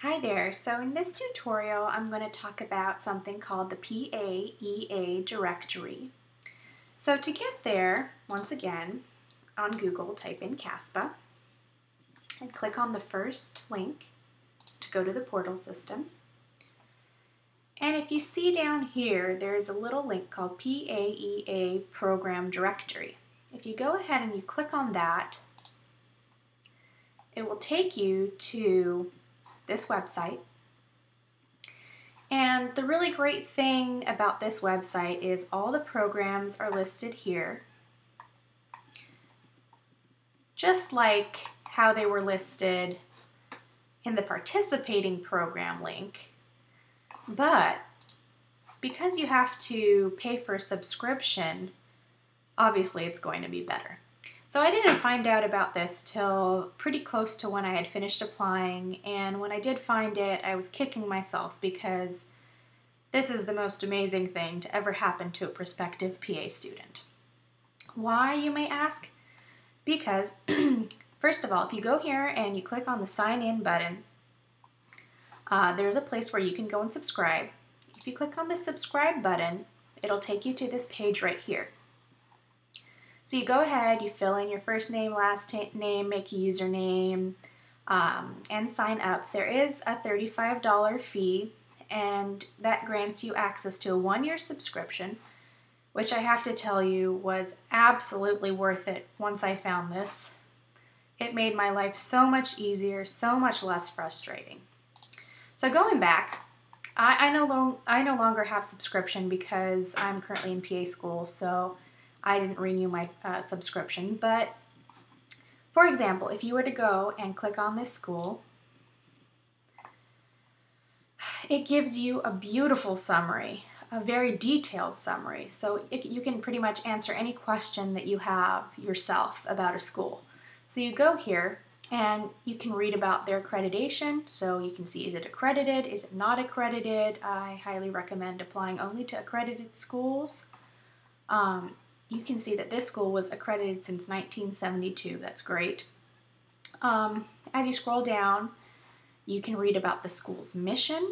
Hi there. So in this tutorial, I'm going to talk about something called the PAEA directory. So to get there, once again, on Google, type in CASPA and click on the first link to go to the portal system. And if you see down here, there's a little link called PAEA Program Directory. If you go ahead and you click on that, it will take you to this website. And the really great thing about this website is all the programs are listed here, just like how they were listed in the participating program link. But because you have to pay for a subscription, obviously it's going to be better. So I didn't find out about this till pretty close to when I had finished applying, and when I did find it, I was kicking myself because this is the most amazing thing to ever happen to a prospective PA student. Why, you may ask? Because, first of all, if you go here and you click on the sign in button, there's a place where you can go and subscribe. If you click on the subscribe button, it'll take you to this page right here. So you go ahead, you fill in your first name, last name, make a username, and sign up. There is a $35 fee, and that grants you access to a 1-year subscription, which I have to tell you was absolutely worth it once I found this. It made my life so much easier, so much less frustrating. So going back, I no longer have subscription because I'm currently in PA school, so I didn't renew my subscription. But for example, if you were to go and click on this school, it gives you a beautiful summary, a very detailed summary. So you can pretty much answer any question that you have yourself about a school. So you go here and you can read about their accreditation. So you can see, is it accredited, is it not accredited? I highly recommend applying only to accredited schools. You can see that this school was accredited since 1972. That's great. As you scroll down, you can read about the school's mission.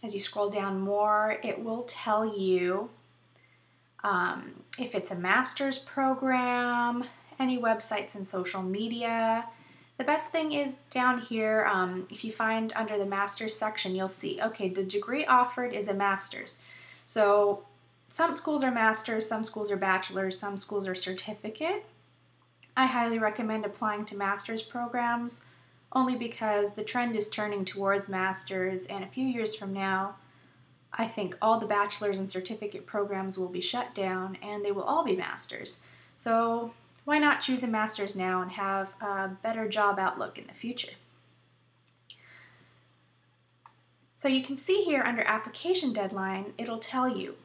As you scroll down more, it will tell you if it's a master's program, any websites and social media. The best thing is down here, if you find under the master's section, you'll see, okay, the degree offered is a master's. So some schools are masters, some schools are bachelors, some schools are certificate. I highly recommend applying to master's programs only because the trend is turning towards masters, and a few years from now, I think all the bachelor's and certificate programs will be shut down and they will all be masters. So why not choose a master's now and have a better job outlook in the future? So you can see here under application deadline, it'll tell you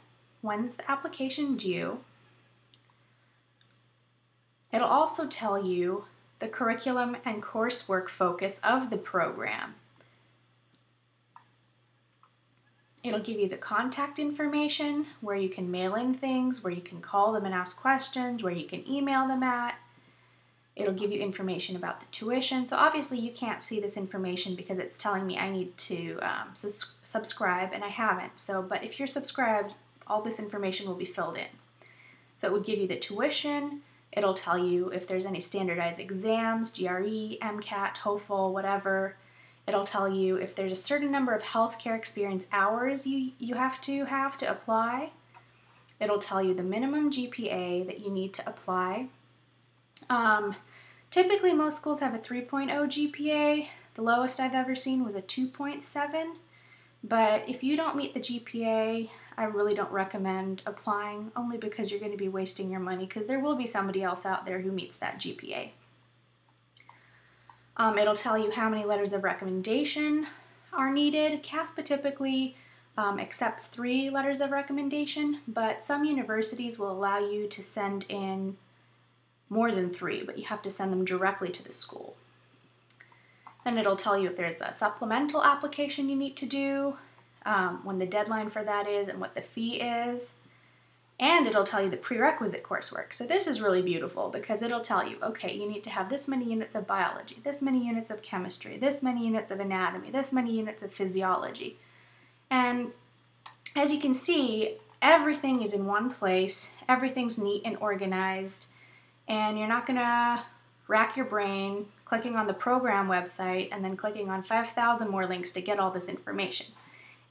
when's the application due. It'll also tell you the curriculum and coursework focus of the program. It'll give you the contact information, where you can mail in things, where you can call them and ask questions, where you can email them at. It'll give you information about the tuition. So obviously you can't see this information because it's telling me I need to subscribe, and I haven't. But if you're subscribed, all this information will be filled in. So it would give you the tuition. It'll tell you if there's any standardized exams, GRE, MCAT, TOEFL, whatever. It'll tell you if there's a certain number of healthcare experience hours you have to apply. It'll tell you the minimum GPA that you need to apply. Typically most schools have a 3.0 GPA. The lowest I've ever seen was a 2.7. But if you don't meet the GPA, I really don't recommend applying, only because you're going to be wasting your money, because there will be somebody else out there who meets that GPA. It'll tell you how many letters of recommendation are needed. CASPA typically accepts 3 letters of recommendation, but some universities will allow you to send in more than 3, but you have to send them directly to the school. Then it'll tell you if there's a supplemental application you need to do, when the deadline for that is, and what the fee is. And it'll tell you the prerequisite coursework. So this is really beautiful because it'll tell you, okay, you need to have this many units of biology, this many units of chemistry, this many units of anatomy, this many units of physiology. And as you can see, everything is in one place, everything's neat and organized, and you're not gonna rack your brain clicking on the program website and then clicking on 5,000 more links to get all this information.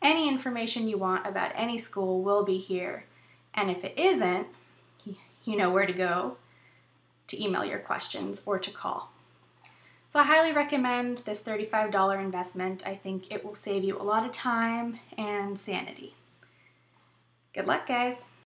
Any information you want about any school will be here. And if it isn't, you know where to go to email your questions or to call. So I highly recommend this $35 investment. I think it will save you a lot of time and sanity. Good luck, guys.